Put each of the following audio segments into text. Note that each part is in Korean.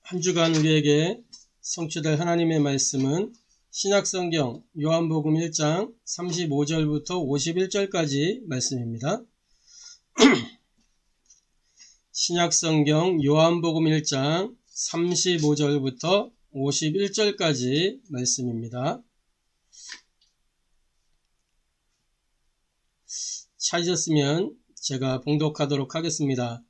한 주간 우리에게 성취될 하나님의 말씀은 신약성경 요한복음 1장 35절부터 51절까지 말씀입니다. 신약성경 요한복음 1장 35절부터 51절까지 말씀입니다. 찾으셨으면 제가 봉독하도록 하겠습니다.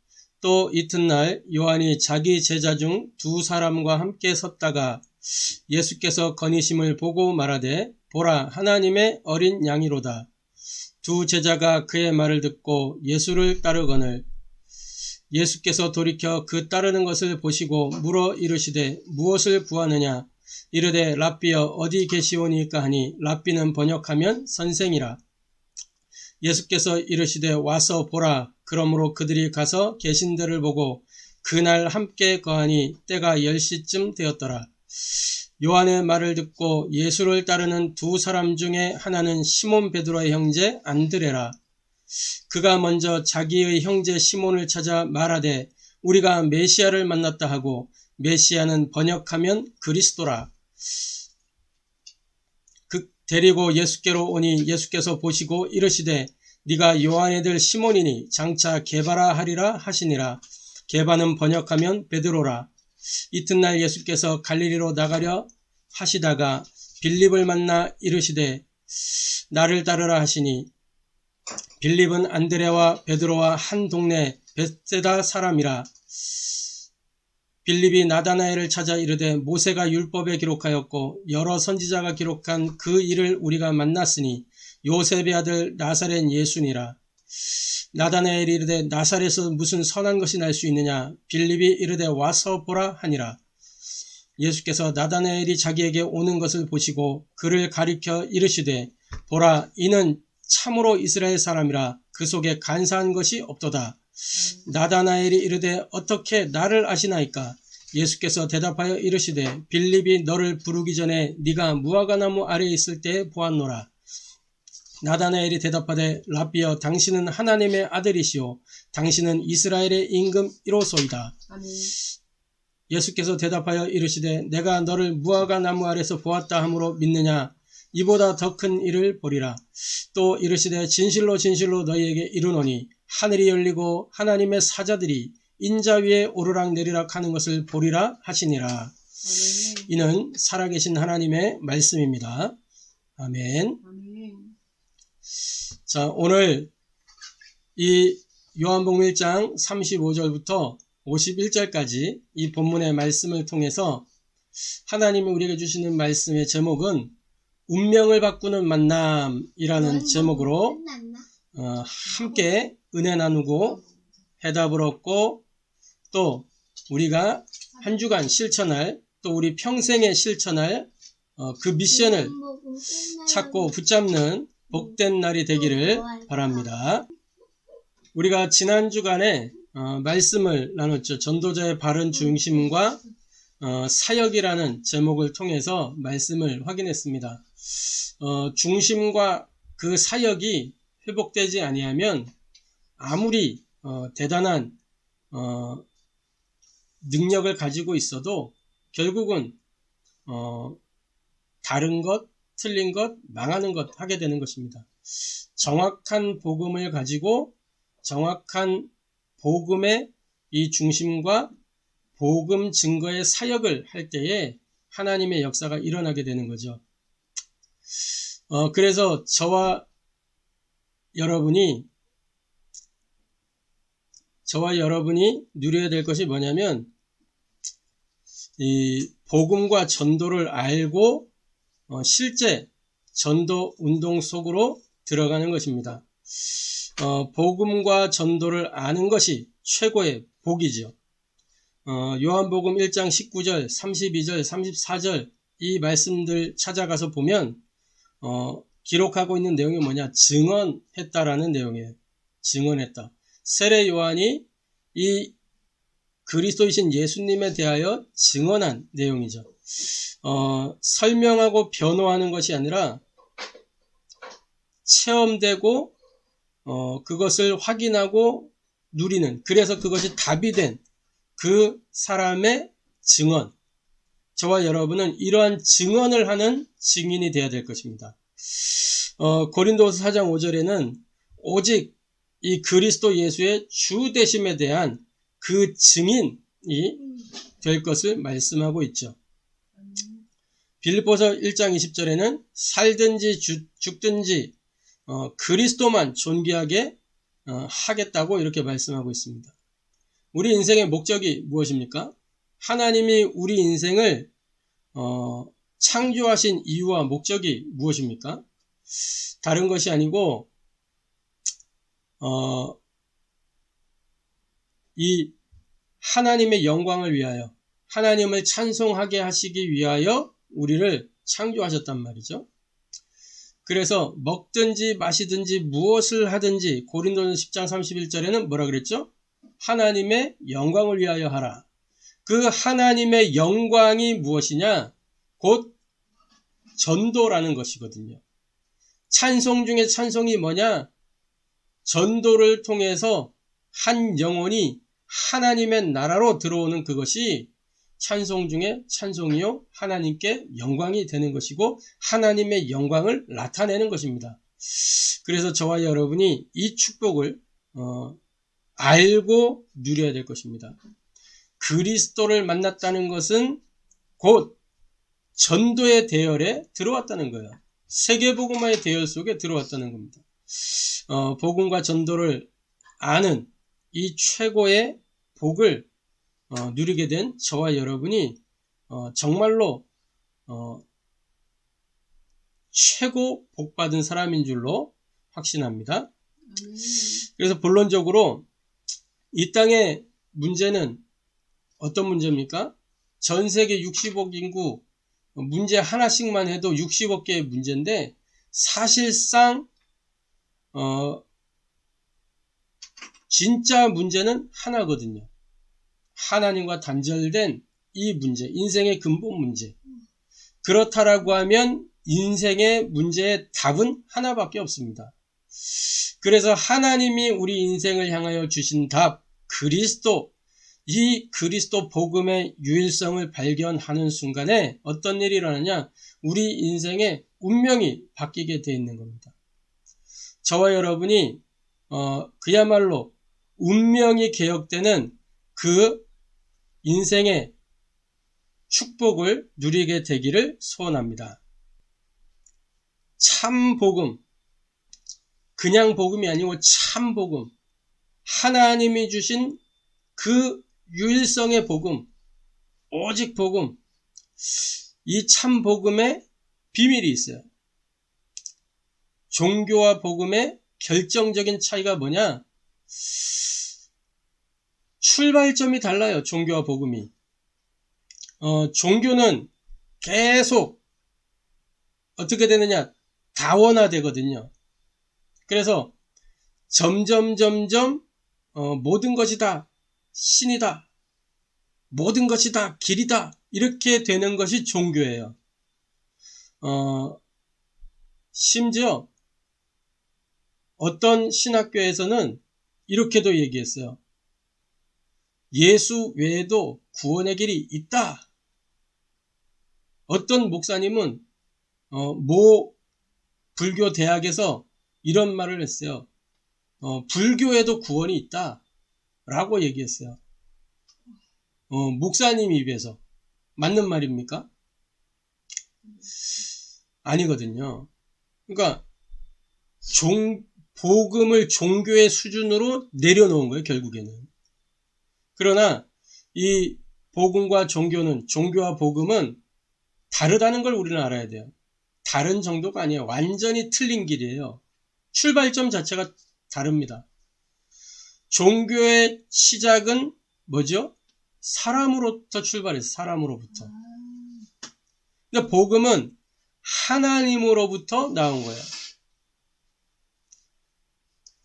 또 이튿날 요한이 자기 제자 중 두 사람과 함께 섰다가 예수께서 거니심을 보고 말하되 보라 하나님의 어린 양이로다. 두 제자가 그의 말을 듣고 예수를 따르거늘 예수께서 돌이켜 그 따르는 것을 보시고 물어 이르시되 무엇을 구하느냐 이르되 랍비여 어디 계시오니까 하니 랍비는 번역하면 선생이라. 예수께서 이르시되 와서 보라. 그러므로 그들이 가서 계신 데를 보고 그날 함께 거하니 때가 10시쯤 되었더라. 요한의 말을 듣고 예수를 따르는 두 사람 중에 하나는 시몬 베드로의 형제 안드레라. 그가 먼저 자기의 형제 시몬을 찾아 말하되 우리가 메시아를 만났다 하고 메시아는 번역하면 그리스도라. 데리고 예수께로 오니 예수께서 보시고 이르시되 네가 요한의 들 시몬이니 장차 게바라 하리라 하시니라. 게바는 번역하면 베드로라. 이튿날 예수께서 갈릴리로 나가려 하시다가 빌립을 만나 이르시되 나를 따르라 하시니 빌립은 안드레와 베드로와 한 동네 벳세다 사람이라. 빌립이 나다나엘을 찾아 이르되 모세가 율법에 기록하였고 여러 선지자가 기록한 그 일을 우리가 만났으니 요셉의 아들 나사렛 예수니라. 나다나엘이 이르되 나사렛에서 무슨 선한 것이 날 수 있느냐. 빌립이 이르되 와서 보라 하니라. 예수께서 나다나엘이 자기에게 오는 것을 보시고 그를 가리켜 이르시되 보라 이는 참으로 이스라엘 사람이라. 그 속에 간사한 것이 없도다. 나다나엘이 이르되 어떻게 나를 아시나이까. 예수께서 대답하여 이르시되 빌립이 너를 부르기 전에 네가 무화과나무 아래에 있을 때에 보았노라. 나다나엘이 대답하되 랍비여 당신은 하나님의 아들이시오 당신은 이스라엘의 임금 1호소이다. 아멘. 예수께서 대답하여 이르시되 내가 너를 무화과나무 아래에서 보았다 함으로 믿느냐. 이보다 더 큰 일을 보리라. 또 이르시되 진실로 진실로 너희에게 이르노니 하늘이 열리고 하나님의 사자들이 인자 위에 오르락 내리락 하는 것을 보리라 하시니라. 아멘. 이는 살아계신 하나님의 말씀입니다. 아멘. 아멘. 자, 오늘 이 요한복음 1장 35절부터 51절까지 이 본문의 말씀을 통해서 하나님이 우리에게 주시는 말씀의 제목은 운명을 바꾸는 만남이라는 제목으로 함께 은혜 나누고 해답을 얻고 또 우리가 한 주간 실천할 또 우리 평생에 실천할 그 미션을 찾고 붙잡는 복된 날이 되기를 바랍니다. 우리가 지난 주간에 말씀을 나눴죠. 전도자의 바른 중심과 사역이라는 제목을 통해서 말씀을 확인했습니다. 중심과 그 사역이 회복되지 아니하면 아무리 대단한 능력을 가지고 있어도 결국은 다른 것, 틀린 것, 망하는 것 하게 되는 것입니다. 정확한 복음을 가지고 정확한 복음의 이 중심과 복음 증거의 사역을 할 때에 하나님의 역사가 일어나게 되는 거죠. 그래서 저와 여러분이 누려야 될 것이 뭐냐면 이 복음과 전도를 알고 실제 전도 운동 속으로 들어가는 것입니다. 복음과 전도를 아는 것이 최고의 복이죠. 요한복음 1장 19절, 32절, 34절 이 말씀들 찾아가서 보면 기록하고 있는 내용이 뭐냐? 증언했다라는 내용이에요. 증언했다. 세례 요한이 이 그리스도이신 예수님에 대하여 증언한 내용이죠. 설명하고 변호하는 것이 아니라 체험되고 그것을 확인하고 누리는, 그래서 그것이 답이 된 그 사람의 증언, 저와 여러분은 이러한 증언을 하는 증인이 되어야 될 것입니다. 고린도서 4장 5절에는 오직 이 그리스도 예수의 주 되심에 대한 그 증인이 될 것을 말씀하고 있죠. 빌립보서 1장 20절에는 살든지 죽든지 그리스도만 존귀하게 하겠다고 이렇게 말씀하고 있습니다. 우리 인생의 목적이 무엇입니까? 하나님이 우리 인생을 창조하신 이유와 목적이 무엇입니까? 다른 것이 아니고 이 하나님의 영광을 위하여, 하나님을 찬송하게 하시기 위하여 우리를 창조하셨단 말이죠. 그래서 먹든지 마시든지 무엇을 하든지 고린도전 10장 31절에는 뭐라 그랬죠? 하나님의 영광을 위하여 하라. 그 하나님의 영광이 무엇이냐? 곧 전도라는 것이거든요. 찬송 중에 찬송이 뭐냐? 전도를 통해서 한 영혼이 하나님의 나라로 들어오는 그것이 찬송 중에 찬송이요 하나님께 영광이 되는 것이고 하나님의 영광을 나타내는 것입니다. 그래서 저와 여러분이 이 축복을 알고 누려야 될 것입니다. 그리스도를 만났다는 것은 곧 전도의 대열에 들어왔다는 거예요. 세계복음화의 대열 속에 들어왔다는 겁니다. 복음과 전도를 아는 이 최고의 복을 누리게 된 저와 여러분이 정말로 최고 복받은 사람인 줄로 확신합니다. 그래서 본론적으로 이 땅의 문제는 어떤 문제입니까? 전 세계 60억 인구 문제 하나씩만 해도 60억 개의 문제인데 사실상 진짜 문제는 하나거든요. 하나님과 단절된 이 문제, 인생의 근본 문제. 그렇다라고 하면 인생의 문제의 답은 하나밖에 없습니다. 그래서 하나님이 우리 인생을 향하여 주신 답, 그리스도, 이 그리스도 복음의 유일성을 발견하는 순간에 어떤 일이 일어나냐? 우리 인생의 운명이 바뀌게 되어 있는 겁니다. 저와 여러분이 그야말로 운명이 개혁되는 그 인생의 축복을 누리게 되기를 소원합니다. 참 복음, 그냥 복음이 아니고 참 복음, 하나님이 주신 그 유일성의 복음, 오직 복음, 이 참 복음에 비밀이 있어요. 종교와 복음의 결정적인 차이가 뭐냐? 출발점이 달라요. 종교와 복음이. 종교는 계속 어떻게 되느냐? 다원화되거든요. 그래서 점점 모든 것이 다 신이다. 모든 것이 다 길이다. 이렇게 되는 것이 종교예요. 심지어 어떤 신학교에서는 이렇게도 얘기했어요. 예수 외에도 구원의 길이 있다. 어떤 목사님은 모 불교 대학에서 이런 말을 했어요. 불교에도 구원이 있다. 라고 얘기했어요. 목사님 입에서. 맞는 말입니까? 아니거든요. 그러니까 복음을 종교의 수준으로 내려놓은 거예요. 결국에는. 그러나 이 복음과 종교는, 종교와 복음은 다르다는 걸 우리는 알아야 돼요. 다른 정도가 아니에요. 완전히 틀린 길이에요. 출발점 자체가 다릅니다. 종교의 시작은 뭐죠? 사람으로부터 출발해서 사람으로부터. 근데 복음은 하나님으로부터 나온 거예요.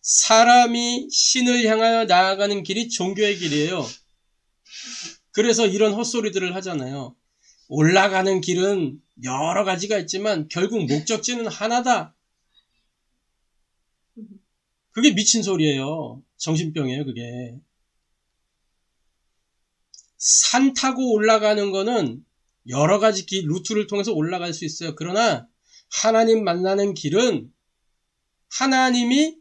사람이 신을 향하여 나아가는 길이 종교의 길이에요. 그래서 이런 헛소리들을 하잖아요. 올라가는 길은 여러 가지가 있지만 결국 목적지는 하나다. 그게 미친 소리예요. 정신병이에요, 그게. 산 타고 올라가는 거는 여러 가지 루트를 통해서 올라갈 수 있어요. 그러나 하나님 만나는 길은 하나님이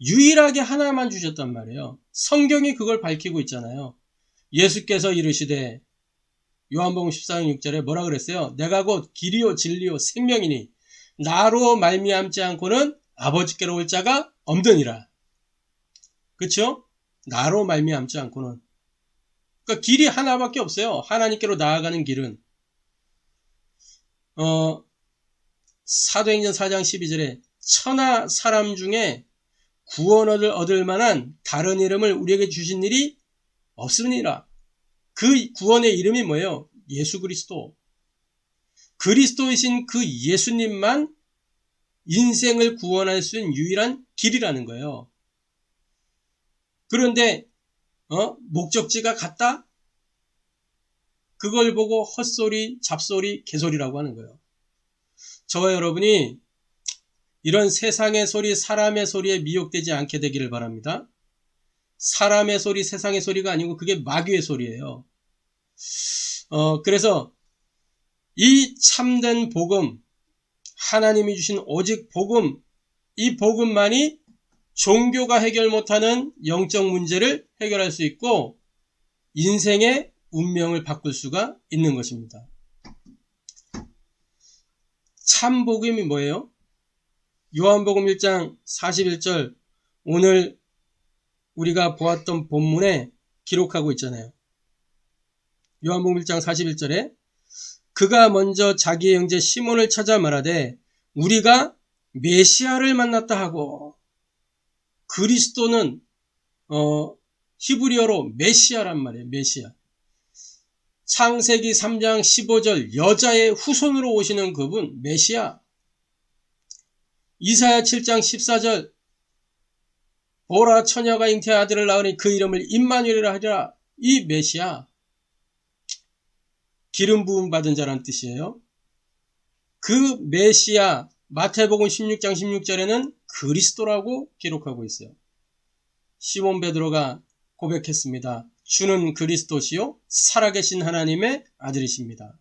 유일하게 하나만 주셨단 말이에요. 성경이 그걸 밝히고 있잖아요. 예수께서 이르시되 요한복음 14장 6절에 뭐라 그랬어요? 내가 곧 길이요 진리요 생명이니 나로 말미암지 않고는 아버지께로 올 자가 없느니라. 그렇죠? 나로 말미암지 않고는. 그러니까 길이 하나밖에 없어요. 하나님께로 나아가는 길은. 사도행전 4장 12절에 천하 사람 중에 구원을 얻을 만한 다른 이름을 우리에게 주신 일이 없습니다. 그 구원의 이름이 뭐예요? 예수 그리스도. 그리스도이신 그 예수님만 인생을 구원할 수 있는 유일한 길이라는 거예요. 그런데 목적지가 같다? 그걸 보고 헛소리, 잡소리, 개소리라고 하는 거예요. 저와 여러분이 이런 세상의 소리, 사람의 소리에 미혹되지 않게 되기를 바랍니다. 사람의 소리, 세상의 소리가 아니고 그게 마귀의 소리예요. 그래서 이 참된 복음, 하나님이 주신 오직 복음, 이 복음만이 종교가 해결 못하는 영적 문제를 해결할 수 있고 인생의 운명을 바꿀 수가 있는 것입니다. 참 복음이 뭐예요? 요한복음 1장 41절 오늘 우리가 보았던 본문에 기록하고 있잖아요. 요한복음 1장 41절에 그가 먼저 자기의 형제 시몬을 찾아 말하되 우리가 메시아를 만났다 하고 그리스도는 히브리어로 메시아란 말이에요. 메시아. 창세기 3장 15절 여자의 후손으로 오시는 그분 메시아. 이사야 7장 14절 보라 처녀가 잉태한 아들을 낳으니 그 이름을 임마누엘이라 하리라. 이 메시아. 기름 부음 받은 자란 뜻이에요. 그 메시아 마태복음 16장 16절에는 그리스도라고 기록하고 있어요. 시몬 베드로가 고백했습니다. 주는 그리스도시요 살아계신 하나님의 아들이십니다.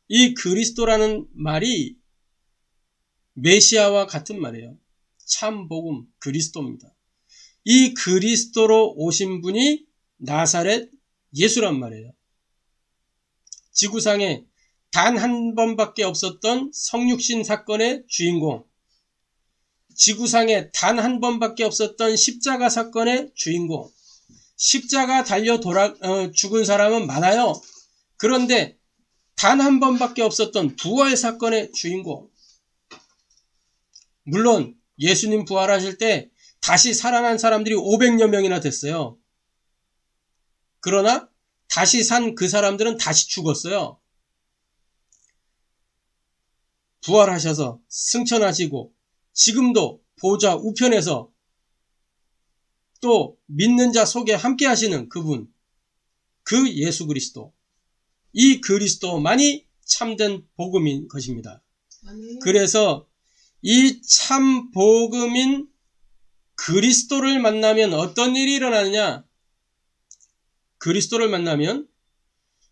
이 그리스도라는 말이 메시아와 같은 말이에요. 참 복음 그리스도입니다. 이 그리스도로 오신 분이 나사렛 예수란 말이에요. 지구상에 단 한 번밖에 없었던 성육신 사건의 주인공, 지구상에 단 한 번밖에 없었던 십자가 사건의 주인공, 십자가 달려 죽은 사람은 많아요. 그런데 단 한 번밖에 없었던 부활 사건의 주인공. 물론 예수님 부활하실 때 다시 살아난 사람들이 500여 명이나 됐어요. 그러나 다시 산 그 사람들은 다시 죽었어요. 부활하셔서 승천하시고 지금도 보좌 우편에서 또 믿는 자 속에 함께 하시는 그분, 그 예수 그리스도, 이 그리스도만이 참된 복음인 것입니다. 그래서 이 참 복음인 그리스도를 만나면 어떤 일이 일어나느냐? 그리스도를 만나면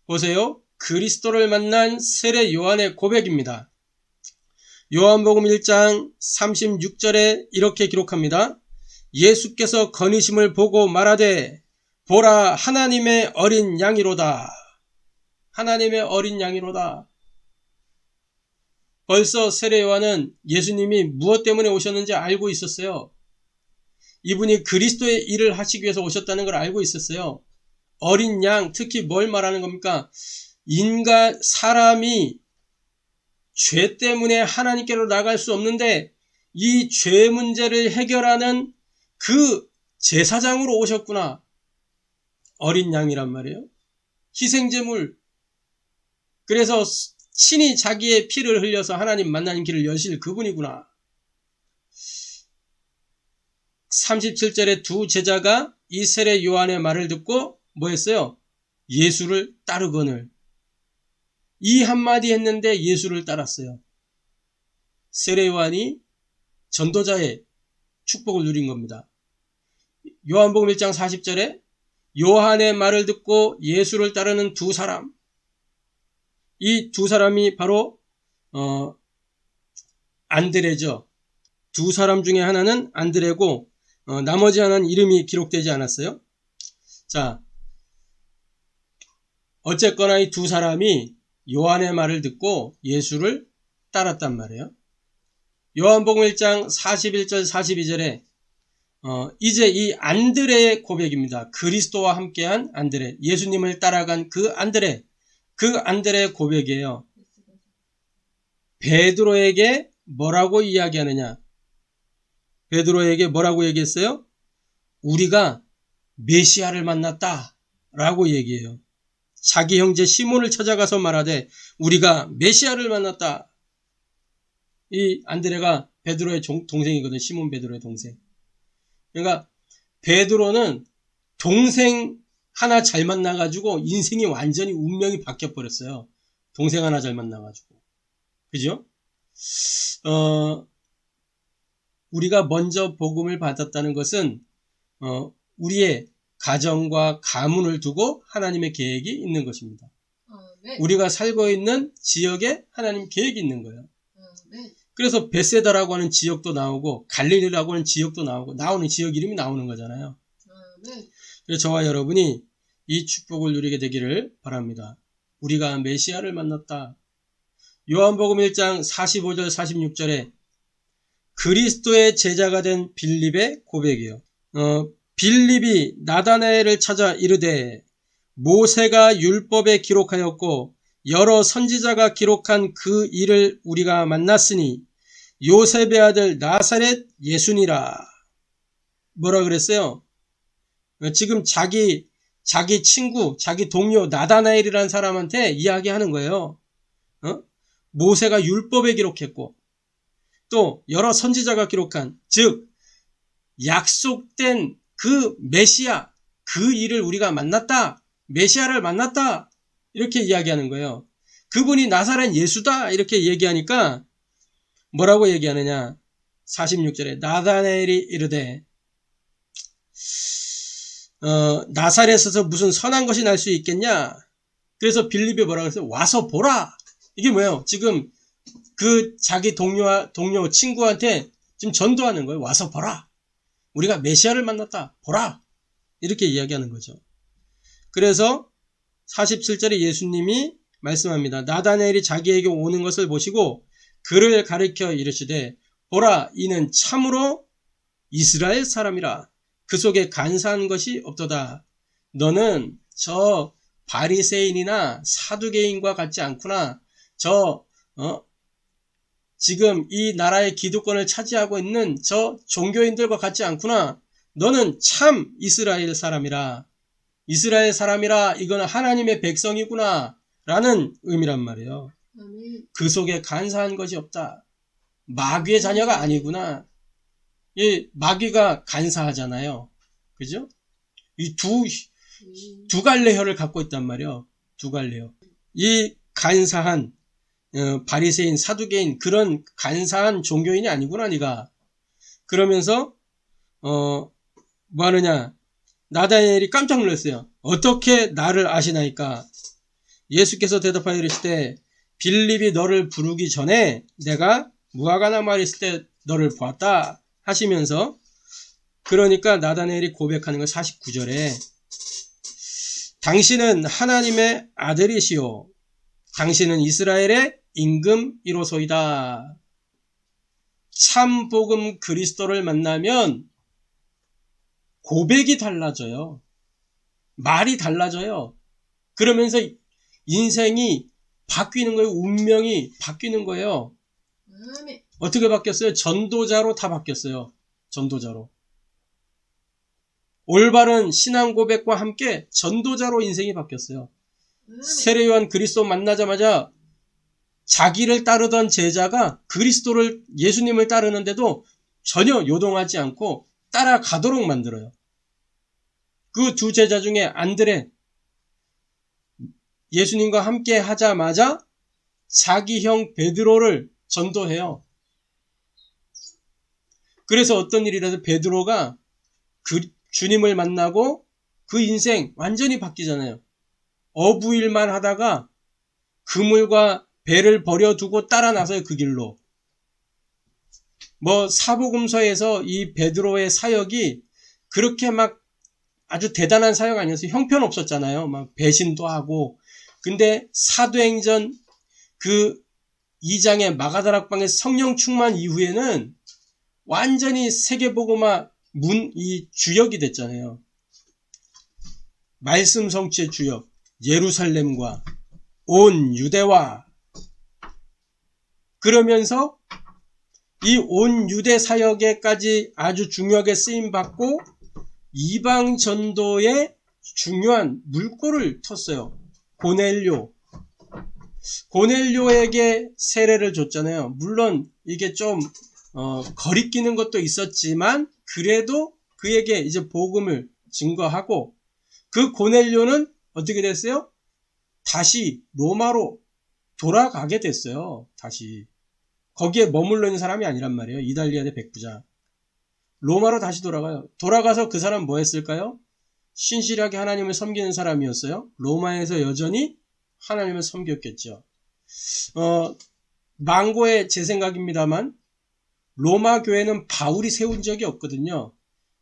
보세요. 그리스도를 만난 세례 요한의 고백입니다. 요한복음 1장 36절에 이렇게 기록합니다. 예수께서 거니심을 보고 말하되 보라 하나님의 어린 양이로다. 하나님의 어린 양이로다. 벌써 세례 요한은 예수님이 무엇 때문에 오셨는지 알고 있었어요. 이분이 그리스도의 일을 하시기 위해서 오셨다는 걸 알고 있었어요. 어린 양, 특히 뭘 말하는 겁니까? 사람이 죄 때문에 하나님께로 나갈 수 없는데 이 죄 문제를 해결하는 그 제사장으로 오셨구나. 어린 양이란 말이에요. 희생제물. 그래서 친히 자기의 피를 흘려서 하나님 만나는 길을 여실 그분이구나. 37절에 두 제자가 이 세례 요한의 말을 듣고 뭐 했어요? 예수를 따르거늘. 이 한마디 했는데 예수를 따랐어요. 세례 요한이 전도자의 축복을 누린 겁니다. 요한복음 1장 40절에 요한의 말을 듣고 예수를 따르는 두 사람. 이 두 사람이 바로 안드레죠. 두 사람 중에 하나는 안드레고 나머지 하나는 이름이 기록되지 않았어요. 자, 어쨌거나 이 두 사람이 요한의 말을 듣고 예수를 따랐단 말이에요. 요한복음 1장 41절 42절에 이제 이 안드레의 고백입니다. 그리스도와 함께한 안드레, 예수님을 따라간 그 안드레의 고백이에요. 베드로에게 뭐라고 이야기하느냐? 베드로에게 뭐라고 얘기했어요? 우리가 메시아를 만났다 라고 얘기해요. 자기 형제 시몬을 찾아가서 말하되 우리가 메시아를 만났다. 이 안드레가 베드로의 동생이거든. 시몬 베드로의 동생. 그러니까 베드로는 동생 하나 잘 만나가지고 인생이 완전히 운명이 바뀌어버렸어요. 동생 하나 잘 만나가지고. 그죠? 우리가 먼저 복음을 받았다는 것은 우리의 가정과 가문을 두고 하나님의 계획이 있는 것입니다. 네. 우리가 살고 있는 지역에 하나님 계획이 있는 거예요. 네. 그래서 베세다라고 하는 지역도 나오고 갈릴리라고 하는 지역도 나오는 지역 이름이 나오는 거잖아요. 네. 그래서 저와 여러분이 이 축복을 누리게 되기를 바랍니다. 우리가 메시아를 만났다. 요한복음 1장 45절 46절에 그리스도의 제자가 된 빌립의 고백이에요. 빌립이 나다나엘을 찾아 이르되 모세가 율법에 기록하였고 여러 선지자가 기록한 그 일을 우리가 만났으니 요셉의 아들 나사렛 예수니라. 뭐라 그랬어요? 지금 자기 친구, 자기 동료 나다나엘이라는 사람한테 이야기하는 거예요. 모세가 율법에 기록했고 또 여러 선지자가 기록한, 즉 약속된 그 메시아, 그 일을 우리가 만났다. 메시아를 만났다. 이렇게 이야기하는 거예요. 그분이 나사렛 예수다. 이렇게 얘기하니까 뭐라고 얘기하느냐. 46절에 나다나엘이 이르되 나사렛에서 무슨 선한 것이 날 수 있겠냐. 그래서 빌립이 뭐라고 했어요? 와서 보라. 이게 뭐예요? 지금 그 자기 동료 친구한테 지금 전도하는 거예요. 와서 보라. 우리가 메시아를 만났다. 보라. 이렇게 이야기하는 거죠. 그래서 47절에 예수님이 말씀합니다. 나다나엘이 자기에게 오는 것을 보시고 그를 가리켜 이르시되 보라, 이는 참으로 이스라엘 사람이라. 그 속에 간사한 것이 없도다. 너는 저 바리새인이나 사두개인과 같지 않구나. 지금 이 나라의 기득권을 차지하고 있는 저 종교인들과 같지 않구나. 너는 참 이스라엘 사람이라. 이스라엘 사람이라, 이거는 하나님의 백성이구나 라는 의미란 말이에요. 그 속에 간사한 것이 없다. 마귀의 자녀가 아니구나. 이 마귀가 간사하잖아요. 그죠? 이 두 갈래 혀를 갖고 있단 말이에요. 두 갈래 혀. 이 간사한 바리새인, 사두개인, 그런 간사한 종교인이 아니구나 네가. 그러면서 뭐 하느냐. 나다나엘이 깜짝 놀랐어요. 어떻게 나를 아시나이까? 예수께서 대답하여 이르시되 빌립이 너를 부르기 전에 내가 무화과나 마을에 있을 때 너를 보았다 하시면서, 그러니까 나다나엘이 고백하는 거 49절에 당신은 하나님의 아들이시오. 당신은 이스라엘의 임금이로소이다. 참 복음 그리스도를 만나면 고백이 달라져요. 말이 달라져요. 그러면서 인생이 바뀌는 거예요. 운명이 바뀌는 거예요. 어떻게 바뀌었어요? 전도자로 다 바뀌었어요. 전도자로. 올바른 신앙 고백과 함께 전도자로 인생이 바뀌었어요. 세례요한 그리스도 만나자마자 자기를 따르던 제자가 그리스도를, 예수님을 따르는데도 전혀 요동하지 않고 따라가도록 만들어요. 그 두 제자 중에 안드레, 예수님과 함께 하자마자 자기 형 베드로를 전도해요. 그래서 어떤 일이라도 베드로가 주님을 만나고 그 인생 완전히 바뀌잖아요. 어부일만 하다가 그물과 배를 버려두고 따라 나서요, 그 길로. 사복음서에서 이 베드로의 사역이 그렇게 막 아주 대단한 사역 아니었어요. 형편없었잖아요. 막 배신도 하고. 근데 사도행전 그 2장의 마가다락방의 성령 충만 이후에는 완전히 세계복음화 이 주역이 됐잖아요. 말씀 성취의 주역, 예루살렘과 온 유대와. 그러면서 이 온 유대 사역에까지 아주 중요하게 쓰임받고 이방 전도에 중요한 물꼬를 텄어요. 고넬료에게 세례를 줬잖아요. 물론 이게 좀 거리끼는 것도 있었지만 그래도 그에게 이제 복음을 증거하고, 그 고넬료는 어떻게 됐어요? 다시 로마로 돌아가게 됐어요. 다시 거기에 머물러 있는 사람이 아니란 말이에요. 이달리아의 백부장. 로마로 다시 돌아가요. 돌아가서 그 사람 뭐 했을까요? 신실하게 하나님을 섬기는 사람이었어요. 로마에서 여전히 하나님을 섬겼겠죠. 망고의 제 생각입니다만 로마 교회는 바울이 세운 적이 없거든요.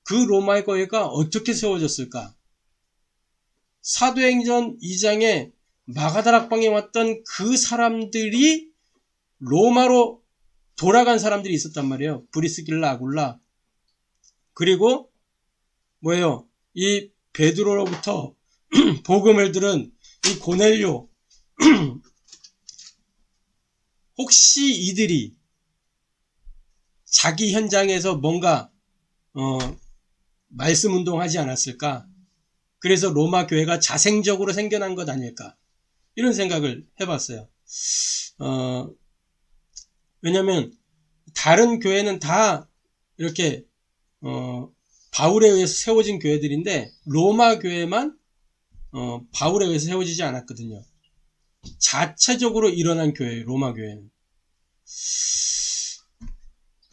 그 로마 교회가 어떻게 세워졌을까? 사도행전 2장에 마가다락방에 왔던 그 사람들이 로마로 돌아간 사람들이 있었단 말이에요. 브리스길라, 아굴라. 그리고 뭐예요? 이 베드로로부터 복음을 들은 이 고넬료. 혹시 이들이 자기 현장에서 뭔가 말씀 운동하지 않았을까? 그래서 로마 교회가 자생적으로 생겨난 것 아닐까? 이런 생각을 해봤어요. 왜냐면 다른 교회는 다 이렇게 바울에 의해서 세워진 교회들인데 로마 교회만 바울에 의해서 세워지지 않았거든요. 자체적으로 일어난 교회예요, 로마 교회는.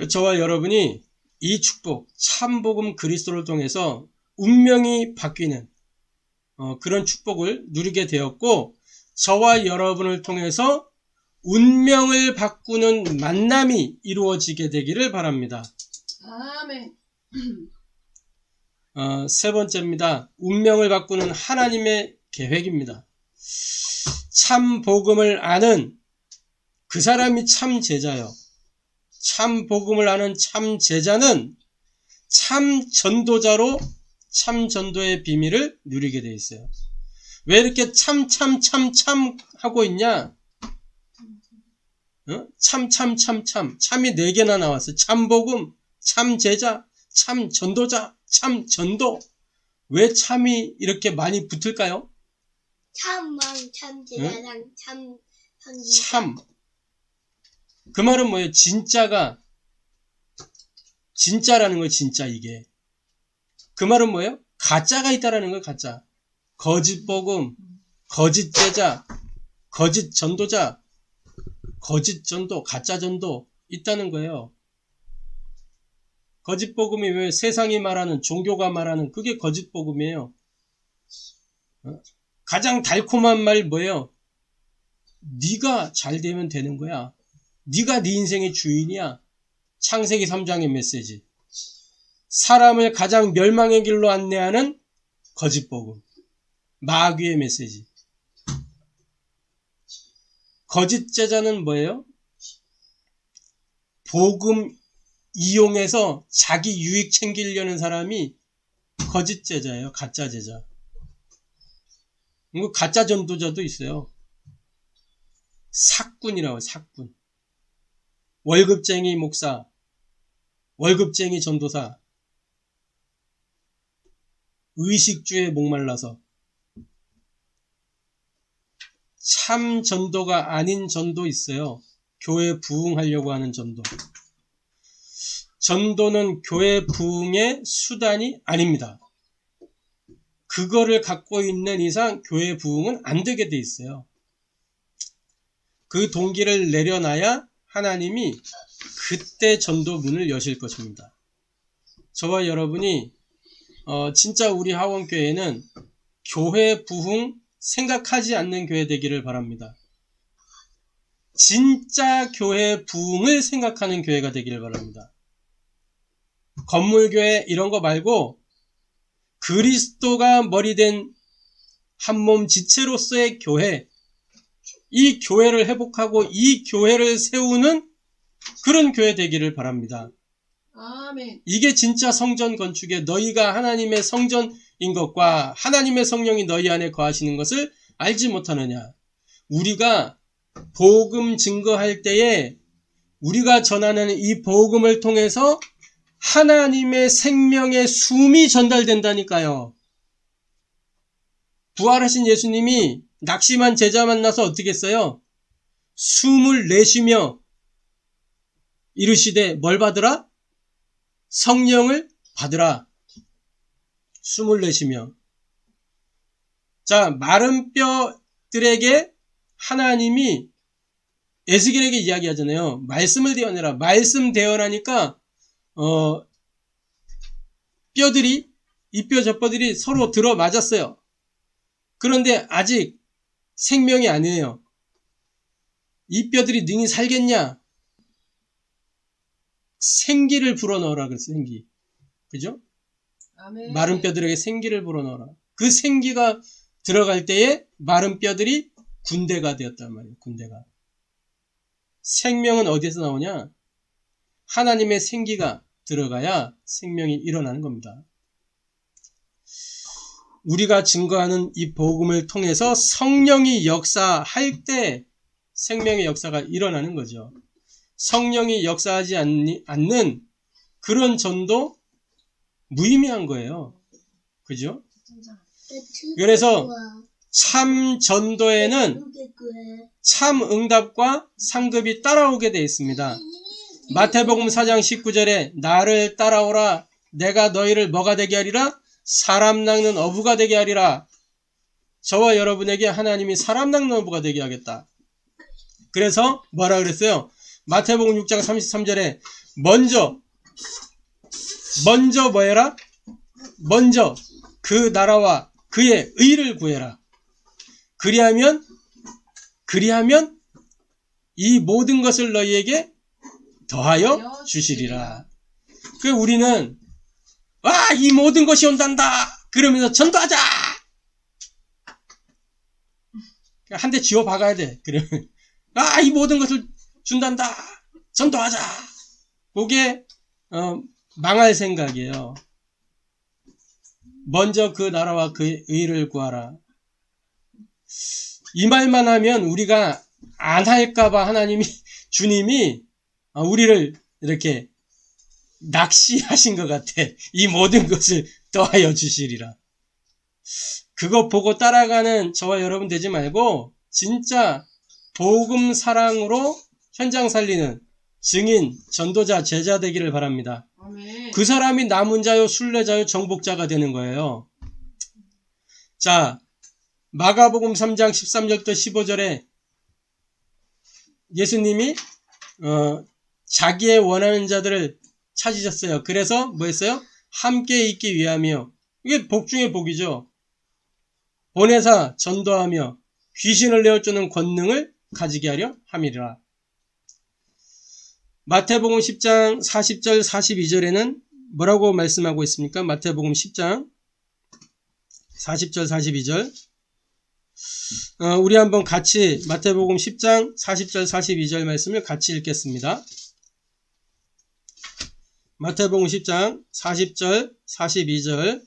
저와 여러분이 이 축복, 참복음 그리스도를 통해서 운명이 바뀌는 그런 축복을 누리게 되었고, 저와 여러분을 통해서 운명을 바꾸는 만남이 이루어지게 되기를 바랍니다. 아멘. 세 번째입니다. 운명을 바꾸는 하나님의 계획입니다. 참 복음을 아는 그 사람이 참 제자요. 참 복음을 아는 참 제자는 참 전도자로 참 전도의 비밀을 누리게 되어 있어요. 왜 이렇게 참 하고 있냐? 참이 4개나 나왔어요. 참 복음, 참 제자, 참 전도자, 참 전도. 왜 참이 이렇게 많이 붙을까요? 참왕, 참제사장, 참 선지자. 참. 그 말은 뭐예요? 진짜라는 거예요, 진짜 이게. 그 말은 뭐예요? 가짜가 있다라는 거예요, 가짜. 거짓 복음, 거짓 제자, 거짓 전도자, 거짓 전도, 가짜 전도 있다는 거예요. 거짓 복음이 왜 세상이 말하는, 종교가 말하는 그게 거짓 복음이에요. 가장 달콤한 말 뭐예요? 네가 잘 되면 되는 거야. 네가 네 인생의 주인이야. 창세기 3장의 메시지. 사람을 가장 멸망의 길로 안내하는 거짓 복음. 마귀의 메시지. 거짓 제자는 뭐예요? 복음 이용해서 자기 유익 챙기려는 사람이 거짓 제자예요. 가짜 제자. 가짜 전도자도 있어요. 사꾼이라고 해요. 사꾼. 월급쟁이 목사, 월급쟁이 전도사, 의식주에 목말라서 참 전도가 아닌 전도 있어요. 교회 부흥하려고 하는 전도. 전도는 교회 부흥의 수단이 아닙니다. 그거를 갖고 있는 이상 교회 부흥은 안 되게 돼 있어요. 그 동기를 내려놔야 하나님이 그때 전도 문을 여실 것입니다. 저와 여러분이 진짜 우리 하원교회는 교회 부흥 생각하지 않는 교회 되기를 바랍니다. 진짜 교회 부흥을 생각하는 교회가 되기를 바랍니다. 건물교회 이런 거 말고 그리스도가 머리된 한몸 지체로서의 교회, 이 교회를 회복하고 이 교회를 세우는 그런 교회 되기를 바랍니다. 아멘. 이게 진짜 성전 건축에 너희가 하나님의 성전인 것과 하나님의 성령이 너희 안에 거하시는 것을 알지 못하느냐. 우리가 복음 증거할 때에 우리가 전하는 이 복음을 통해서 하나님의 생명의 숨이 전달된다니까요. 부활하신 예수님이 낙심한 제자 만나서 어떻게 했어요? 숨을 내쉬며 이르시되 뭘 받으라? 성령을 받으라. 숨을 내쉬며. 자, 마른 뼈들에게 하나님이 에스겔에게 이야기하잖아요. 말씀을 대언해라. 말씀 대언하니까 뼈들이 이 뼈 저 뼈들이 서로 들어맞았어요. 그런데 아직 생명이 아니에요. 이 뼈들이 능히 살겠냐? 생기를 불어넣어라 그랬어요. 생기. 그죠? 아멘. 마른 뼈들에게 생기를 불어넣어라. 그 생기가 들어갈 때에 마른 뼈들이 군대가 되었단 말이에요. 군대가. 생명은 어디에서 나오냐? 하나님의 생기가 들어가야 생명이 일어나는 겁니다. 우리가 증거하는 이 복음을 통해서 성령이 역사할 때 생명의 역사가 일어나는 거죠. 성령이 역사하지 않는 그런 전도 무의미한 거예요. 그죠? 그래서 참 전도에는 참 응답과 상급이 따라오게 되어 있습니다. 마태복음 4장 19절에 나를 따라오라 내가 너희를 뭐가 되게 하리라? 사람 낚는 어부가 되게 하리라. 저와 여러분에게 하나님이 사람 낚는 어부가 되게 하겠다. 그래서 뭐라 그랬어요? 마태복음 6장 33절에 먼저 뭐 해라? 먼저 그 나라와 그의 의를 구해라. 그리하면 이 모든 것을 너희에게 더하여 주시리라. 그 우리는 이 모든 것이 온단다 그러면서 전도하자. 한 대 쥐어 박아야 돼. 그러면 이 모든 것을 준단다. 전도하자. 그게 망할 생각이에요. 먼저 그 나라와 그의 의를 구하라. 이 말만 하면 우리가 안 할까봐 하나님이 주님이 우리를 이렇게 낚시하신 것 같아. 이 모든 것을 더하여 주시리라. 그거 보고 따라가는 저와 여러분 되지 말고 진짜 복음 사랑으로 현장 살리는 증인, 전도자, 제자 되기를 바랍니다. 아멘. 그 사람이 남은 자요, 순례자요, 정복자가 되는 거예요. 자, 마가복음 3장 13절부터 15절에 예수님이 자기의 원하는 자들을 찾으셨어요. 그래서 뭐 했어요? 함께 있기 위하며. 이게 복 중에 복이죠. 보내사 전도하며 귀신을 내어주는 권능을 가지게 하려 함이라. 마태복음 10장 40절 42절에는 뭐라고 말씀하고 있습니까? 마태복음 10장 40절 42절 우리 한번 같이 마태복음 10장 40절 42절 말씀을 같이 읽겠습니다. 마태복음 10장 40절 42절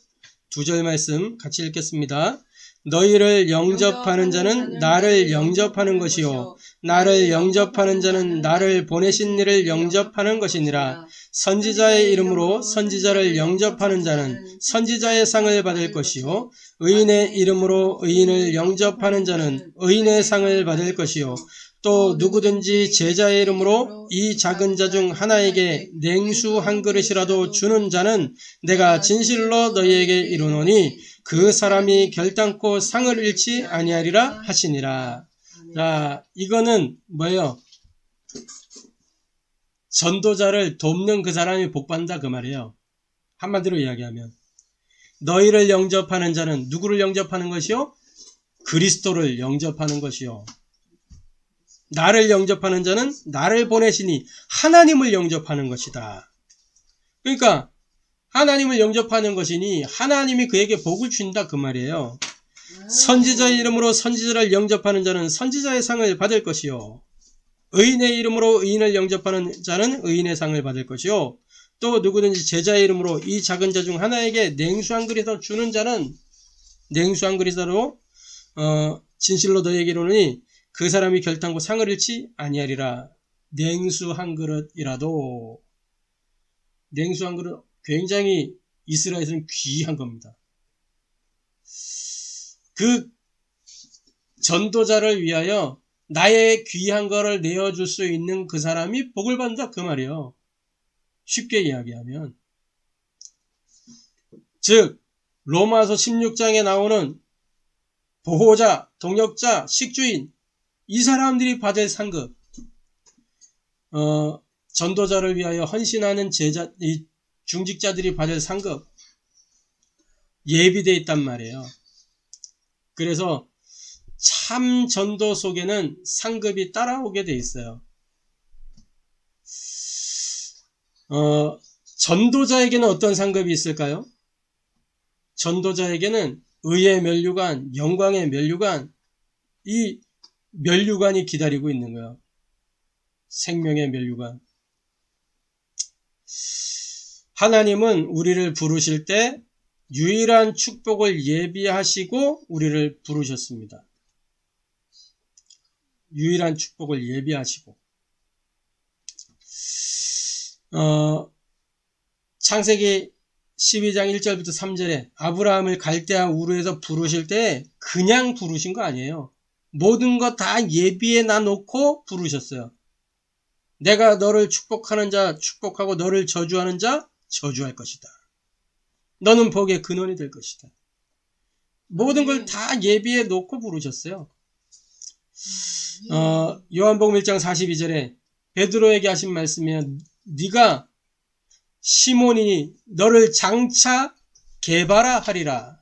두 절 말씀 같이 읽겠습니다. 너희를 영접하는 자는 나를 영접하는 것이요 나를 영접하는 자는 나를 보내신 이를 영접하는 것이니라. 선지자의 이름으로 선지자를 영접하는 자는 선지자의 상을 받을 것이요 의인의 이름으로 의인을 영접하는 자는 의인의 상을 받을 것이요 또 누구든지 제자의 이름으로 이 작은 자 중 하나에게 냉수 한 그릇이라도 주는 자는 내가 진실로 너희에게 이르노니 그 사람이 결단코 상을 잃지 아니하리라 하시니라. 자, 이거는 뭐예요? 전도자를 돕는 그 사람이 복받는다 그 말이에요. 한마디로 이야기하면 너희를 영접하는 자는 누구를 영접하는 것이요? 그리스도를 영접하는 것이요. 나를 영접하는 자는 나를 보내시니 하나님을 영접하는 것이다. 그러니까 하나님을 영접하는 것이니 하나님이 그에게 복을 준다 그 말이에요. 선지자의 이름으로 선지자를 영접하는 자는 선지자의 상을 받을 것이요. 의인의 이름으로 의인을 영접하는 자는 의인의 상을 받을 것이요. 또 누구든지 제자의 이름으로 이 작은 자 중 하나에게 냉수 한 그릇 주는 자는 냉수 한 그릇으로 진실로 너희에게 이르노니 그 사람이 결단코 상을 잃지 아니하리라. 냉수 한 그릇이라도 냉수 한 그릇 굉장히 이스라엘에서는 귀한 겁니다. 그 전도자를 위하여 나의 귀한 거를 내어줄 수 있는 그 사람이 복을 받는다 그 말이에요. 쉽게 이야기하면 즉 로마서 16장에 나오는 보호자, 동역자, 식주인 이 사람들이 받을 상급 전도자를 위하여 헌신하는 이 중직자들이 받을 상급 예비되어 있단 말이에요. 그래서 참 전도 속에는 상급이 따라오게 돼 있어요. 전도자에게는 어떤 상급이 있을까요? 전도자에게는 의의 면류관, 영광의 면류관, 이 면류관이 기다리고 있는 거예요. 생명의 면류관. 하나님은 우리를 부르실 때 유일한 축복을 예비하시고 우리를 부르셨습니다. 유일한 축복을 예비하시고 창세기 12장 1절부터 3절에 아브라함을 갈대아 우르에서 부르실 때 그냥 부르신 거 아니에요. 모든 거 다 예비해 놔놓고 부르셨어요. 내가 너를 축복하는 자 축복하고 너를 저주하는 자 저주할 것이다. 너는 복의 근원이 될 것이다. 모든 걸 다 예비해 놓고 부르셨어요. 요한복음 1장 42절에 베드로에게 하신 말씀이에요. 네가 시몬이니 너를 장차 개바라 하리라.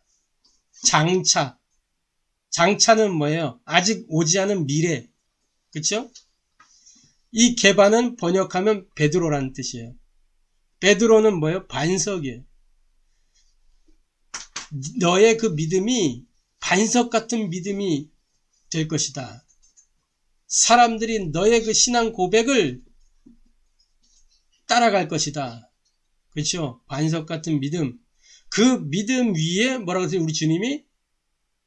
장차는 뭐예요? 아직 오지 않은 미래. 그렇죠? 이 개바는 번역하면 베드로라는 뜻이에요. 베드로는 뭐예요? 반석이에요. 너의 그 믿음이 반석 같은 믿음이 될 것이다. 사람들이 너의 그 신앙 고백을 따라갈 것이다. 그렇죠? 반석 같은 믿음. 그 믿음 위에 뭐라고 하세요? 우리 주님이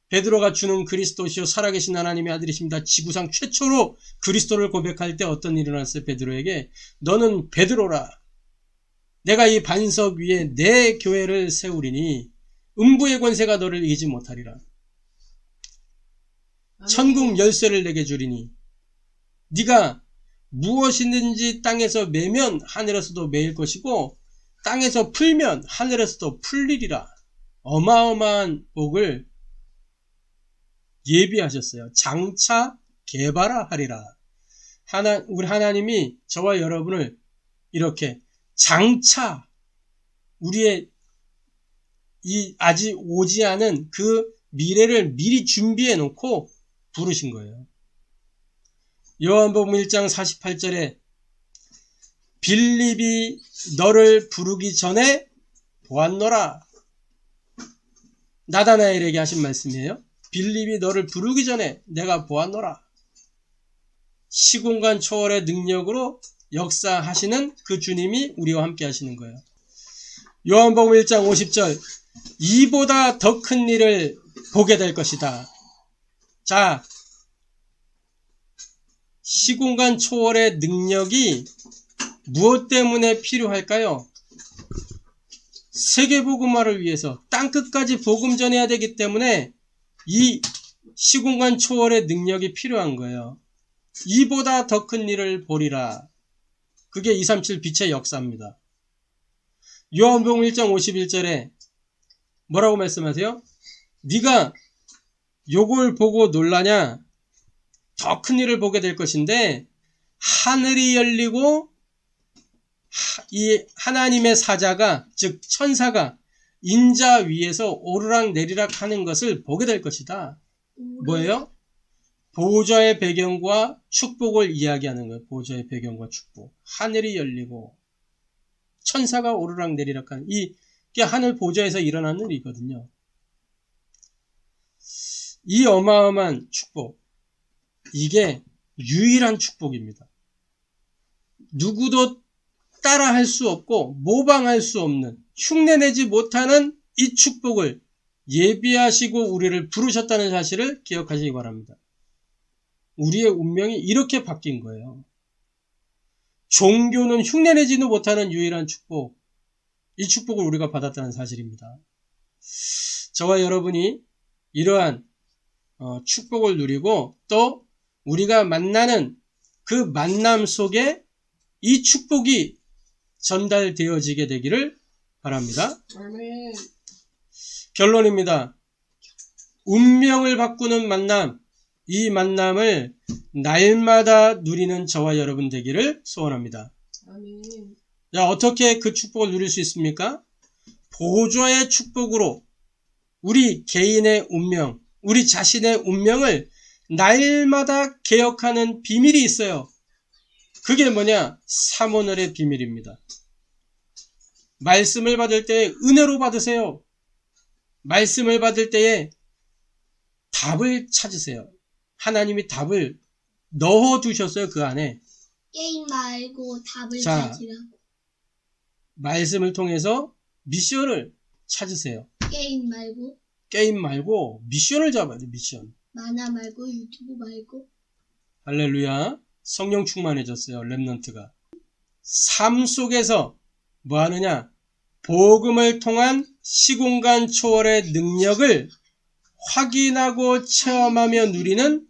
베드로가 주는 그리스도시요 살아계신 하나님의 아들이십니다. 지구상 최초로 그리스도를 고백할 때 어떤 일이 일어났어요? 베드로에게 너는 베드로라. 내가 이 반석 위에 내 교회를 세우리니 음부의 권세가 너를 이기지 못하리라. 천국 열쇠를 내게 주리니 네가 무엇이든지 땅에서 매면 하늘에서도 매일 것이고 땅에서 풀면 하늘에서도 풀리리라. 어마어마한 복을 예비하셨어요. 장차 개바라 하리라. 우리 하나님이 저와 여러분을 이렇게 장차 우리의 이 아직 오지 않은 그 미래를 미리 준비해 놓고 부르신 거예요. 요한복음 1장 48절에 빌립이 너를 부르기 전에 보았노라. 나다나엘에게 하신 말씀이에요. 빌립이 너를 부르기 전에 내가 보았노라. 시공간 초월의 능력으로 역사하시는 그 주님이 우리와 함께 하시는 거예요. 요한복음 1장 50절 이보다 더 큰 일을 보게 될 것이다. 자, 시공간 초월의 능력이 무엇 때문에 필요할까요? 세계복음화를 위해서 땅끝까지 복음 전해야 되기 때문에 이 시공간 초월의 능력이 필요한 거예요. 이보다 더 큰 일을 보리라. 그게 237 빛의 역사입니다. 요한복음 1장 51절에 뭐라고 말씀하세요? 네가 요걸 보고 놀라냐? 더 큰 일을 보게 될 것인데 하늘이 열리고 이 하나님의 사자가 즉 천사가 인자 위에서 오르락 내리락 하는 것을 보게 될 것이다. 뭐예요? 보좌의 배경과 축복을 이야기하는 거예요. 보좌의 배경과 축복. 하늘이 열리고 천사가 오르락 내리락 하는 이게 하늘 보좌에서 일어나는 일이거든요. 이 어마어마한 축복, 이게 유일한 축복입니다. 누구도 따라할 수 없고 모방할 수 없는, 흉내내지 못하는 이 축복을 예비하시고 우리를 부르셨다는 사실을 기억하시기 바랍니다. 우리의 운명이 이렇게 바뀐 거예요. 종교는 흉내내지도 못하는 유일한 축복, 이 축복을 우리가 받았다는 사실입니다. 저와 여러분이 이러한 축복을 누리고 또 우리가 만나는 그 만남 속에 이 축복이 전달되어지게 되기를 바랍니다. 아멘. 결론입니다. 운명을 바꾸는 만남, 이 만남을 날마다 누리는 저와 여러분 되기를 소원합니다. 아멘. 자, 어떻게 그 축복을 누릴 수 있습니까? 보좌의 축복으로 우리 개인의 운명, 우리 자신의 운명을 날마다 개혁하는 비밀이 있어요. 그게 뭐냐? 삼오늘의 비밀입니다. 말씀을 받을 때 은혜로 받으세요. 말씀을 받을 때에 답을 찾으세요. 하나님이 답을 넣어두셨어요. 그 안에. 게임 말고 답을 자, 찾으라고. 말씀을 통해서 미션을 찾으세요. 게임 말고 미션을 잡아야 돼. 미션. 만화 말고 유튜브 말고. 할렐루야. 성령 충만해졌어요. 렘넌트가. 삶 속에서 뭐 하느냐? 복음을 통한 시공간 초월의 능력을 확인하고 체험하며 누리는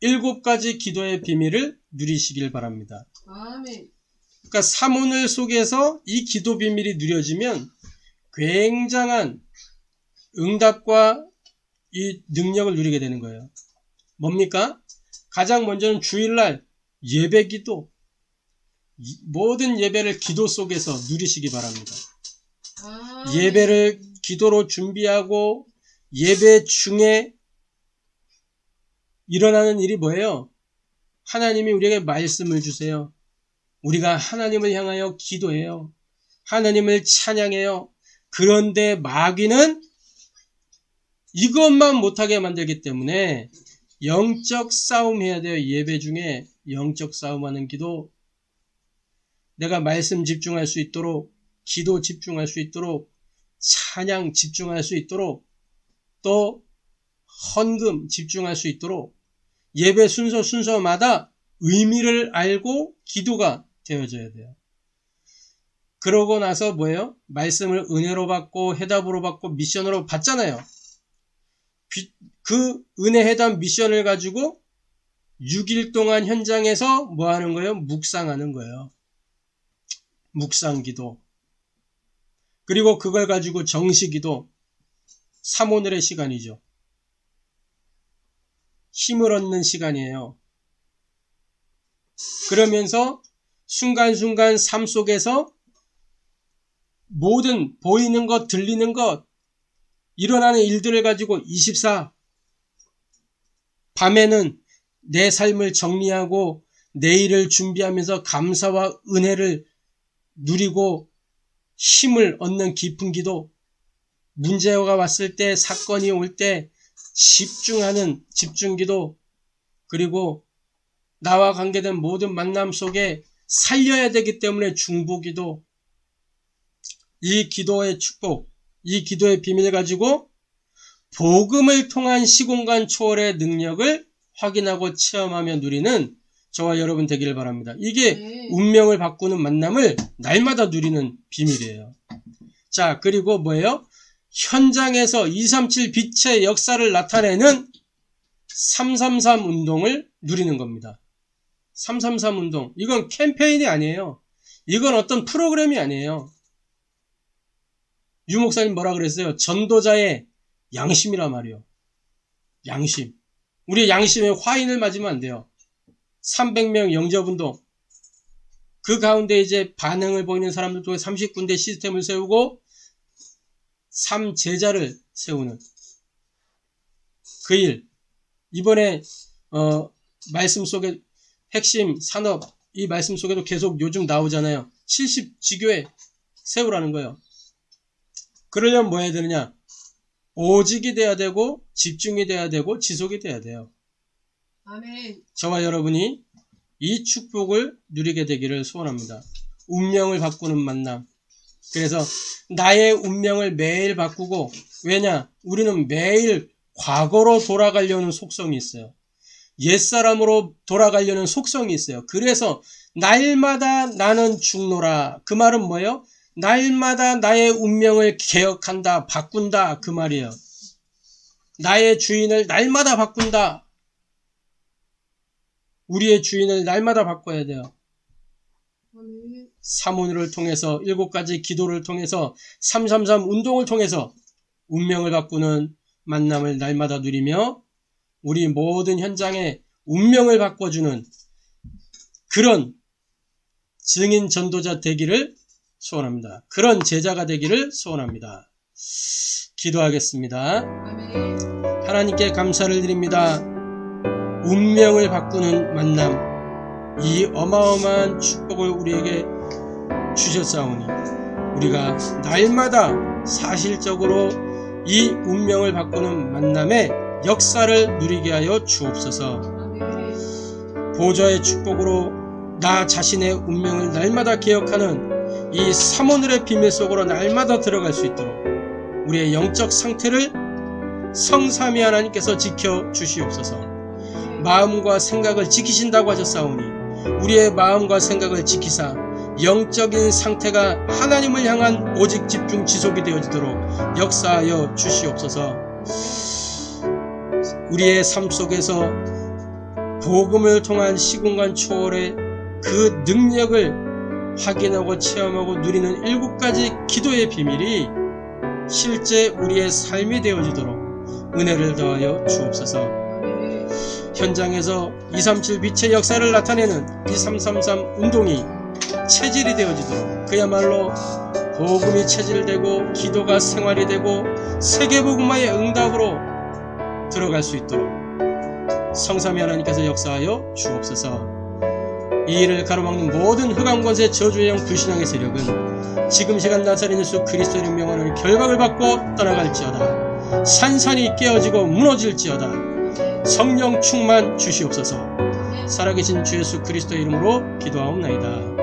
7가지 기도의 비밀을 누리시길 바랍니다. 아멘. 그러니까 삼오늘 속에서 이 기도 비밀이 누려지면 굉장한 응답과 이 능력을 누리게 되는 거예요. 뭡니까? 가장 먼저는 주일날 예배 기도, 모든 예배를 기도 속에서 누리시기 바랍니다. 아멘. 예배를 기도로 준비하고 예배 중에 일어나는 일이 뭐예요? 하나님이 우리에게 말씀을 주세요. 우리가 하나님을 향하여 기도해요. 하나님을 찬양해요. 그런데 마귀는 이것만 못하게 만들기 때문에 영적 싸움 해야 돼요. 예배 중에 영적 싸움하는 기도. 내가 말씀 집중할 수 있도록, 기도 집중할 수 있도록, 찬양 집중할 수 있도록, 또 헌금 집중할 수 있도록 예배 순서마다 의미를 알고 기도가 되어져야 돼요. 그러고 나서 뭐예요? 말씀을 은혜로 받고 해답으로 받고 미션으로 받잖아요. 그 은혜 해답 미션을 가지고 6일 동안 현장에서 뭐 하는 거예요? 묵상하는 거예요. 묵상기도. 그리고 그걸 가지고 정시기도. 삼오늘의 시간이죠. 힘을 얻는 시간이에요. 그러면서 순간순간 삶 속에서 모든 보이는 것, 들리는 것, 일어나는 일들을 가지고 24, 밤에는 내 삶을 정리하고 내일을 준비하면서 감사와 은혜를 누리고 힘을 얻는 깊은 기도, 문제가 왔을 때, 사건이 올 때 집중하는 집중기도, 그리고 나와 관계된 모든 만남 속에 살려야 되기 때문에 중보기도, 이 기도의 축복, 이 기도의 비밀을 가지고 복음을 통한 시공간 초월의 능력을 확인하고 체험하며 누리는 저와 여러분 되기를 바랍니다. 이게 운명을 바꾸는 만남을 날마다 누리는 비밀이에요. 자, 그리고 뭐예요? 현장에서 237 빛의 역사를 나타내는 333 운동을 누리는 겁니다. 333 운동. 이건 캠페인이 아니에요. 이건 어떤 프로그램이 아니에요. 유 목사님 뭐라 그랬어요? 전도자의 양심이란 말이요. 양심. 우리 양심에 화인을 맞으면 안 돼요. 300명 영접운동. 그 가운데 이제 반응을 보이는 사람들 중에 30군데 시스템을 세우고 3제자를 세우는 그 일. 이번에 말씀 속에 핵심 산업 이 말씀 속에도 계속 요즘 나오잖아요. 70지교회 세우라는 거예요. 그러려면 뭐 해야 되느냐? 오직이 돼야 되고 집중이 돼야 되고 지속이 돼야 돼요. 아멘. 저와 여러분이 이 축복을 누리게 되기를 소원합니다. 운명을 바꾸는 만남. 그래서 나의 운명을 매일 바꾸고, 왜냐? 우리는 매일 과거로 돌아가려는 속성이 있어요. 옛사람으로 돌아가려는 속성이 있어요. 그래서 날마다 나는 죽노라. 그 말은 뭐예요? 날마다 나의 운명을 개혁한다, 바꾼다, 그 말이에요. 나의 주인을 날마다 바꾼다. 우리의 주인을 날마다 바꿔야 돼요. 아멘. 사모니를 통해서 7가지 기도를 통해서 333 운동을 통해서 운명을 바꾸는 만남을 날마다 누리며 우리 모든 현장에 운명을 바꿔주는 그런 증인 전도자 되기를 소원합니다. 그런 제자가 되기를 소원합니다. 기도하겠습니다. 아멘. 하나님께 감사를 드립니다. 운명을 바꾸는 만남, 이 어마어마한 축복을 우리에게 주셨사오니 우리가 날마다 사실적으로 이 운명을 바꾸는 만남의 역사를 누리게 하여 주옵소서. 아멘. 보좌의 축복으로 나 자신의 운명을 날마다 개혁하는 이 삼오늘의 비밀 속으로 날마다 들어갈 수 있도록 우리의 영적 상태를 성삼위 하나님께서 지켜 주시옵소서. 마음과 생각을 지키신다고 하셨사오니 우리의 마음과 생각을 지키사 영적인 상태가 하나님을 향한 오직 집중 지속이 되어지도록 역사하여 주시옵소서. 우리의 삶 속에서 복음을 통한 시공간 초월의 그 능력을 확인하고 체험하고 누리는 7가지 기도의 비밀이 실제 우리의 삶이 되어지도록 은혜를 더하여 주옵소서. 아멘. 현장에서 237 빛의 역사를 나타내는 2333 운동이 체질이 되어지도록 그야말로 복음이 체질되고 기도가 생활이 되고 세계복음화의 응답으로 들어갈 수 있도록 성삼위 하나님께서 역사하여 주옵소서. 이 일을 가로막는 모든 흑암권세 저주의 영 불신앙의 세력은 지금 시간 나사렛 예수 그리스도의 명하는 결박을 받고 떠나갈지어다. 산산이 깨어지고 무너질지어다. 성령 충만 주시옵소서. 살아계신 주 예수 그리스도의 이름으로 기도하옵나이다.